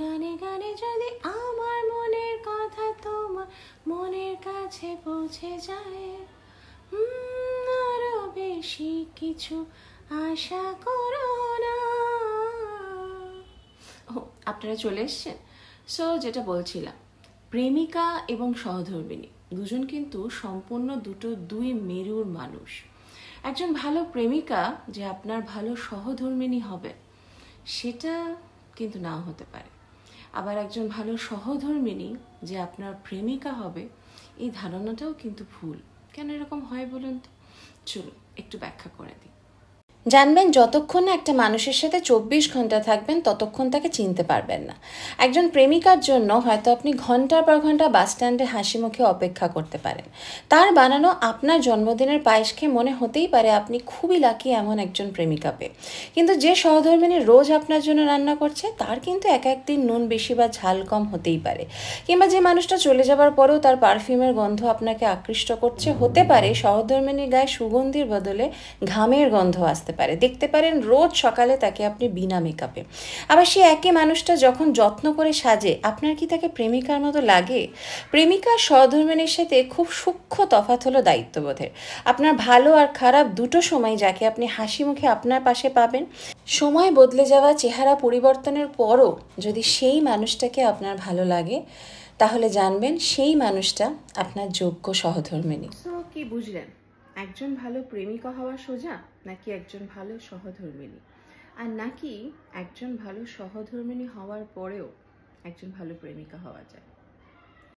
গানে গানে যদি আমার মনের কথা তোমার মনের কাছে পৌঁছে যায়, আরো বেশি কিছু আশা করো না। ও, আপনারা চলে এসছেন। সো যেটা বলছিলাম, প্রেমিকা এবং সহধর্মিণী দুজন কিন্তু সম্পূর্ণ দুই মেরুর মানুষ। একজন ভালো প্রেমিকা যে আপনার ভালো সহধর্মিণী হবে সেটা কিন্তু নাও হতে পারে। আবার একজন ভালো সহধর্মিণী যে আপনার প্রেমিকা হবে এই ধারণাটাও কিন্তু ভুল। কেন এরকম হয় বলুন তো? চলুন একটু ব্যাখ্যা করে দিই। জানবেন, যতক্ষণ না একটা মানুষের সাথে 24 ঘন্টা থাকবেন ততক্ষণ তাকে চিনতে পারবেন না। একজন প্রেমিকার জন্য হয়তো আপনি ঘন্টার পর ঘন্টা বাস স্ট্যান্ডে হাসি মুখে অপেক্ষা করতে পারেন। তার বানানো আপনার জন্মদিনের পায়েস খেয়ে মনে হতেই পারে আপনি খুবই লাকি এমন একজন প্রেমিকা পেয়ে। কিন্তু যে সহধর্মিণী রোজ আপনার জন্য রান্না করছে তার কিন্তু এক একদিন নুন বেশি বা ঝাল কম হতেই পারে। কিংবা যে মানুষটা চলে যাবার পরেও তার পারফিউমের গন্ধ আপনাকে আকৃষ্ট করছে, হতে পারে সহধর্মিণীর গায়ে সুগন্ধির বদলে ঘামের গন্ধ আসতে পারে। দেখতে পারেন রোজ সকালে তাকে আপনি বিনা মেকআপে। আবার সেই একই মানুষটা যখন যত্ন করে সাজে, আপনার কি তাকে প্রেমিকার মতো লাগে? প্রেমিকা সহধর্মিণীর সাথে খুব সূক্ষ্ম তফাৎ হলো দায়িত্ববোধের। আপনার ভালো আর খারাপ দুটো সময় যাকে আপনি হাসি মুখে আপনার পাশে পাবেন, সময় বদলে যাওয়া চেহারা পরিবর্তনের পরও যদি সেই মানুষটাকে আপনার ভালো লাগে, তাহলে জানবেন সেই মানুষটা আপনার যোগ্য সহধর্মিণী। সো কি বুঝলেন? একজন ভালো প্রেমিকা হওয়া সোজা, নাকি একজন ভালো সহধর্মিণী? আর নাকি একজন ভালো সহধর্মিণী হওয়ার পরেও একজন ভালো প্রেমিকা হওয়া যায়?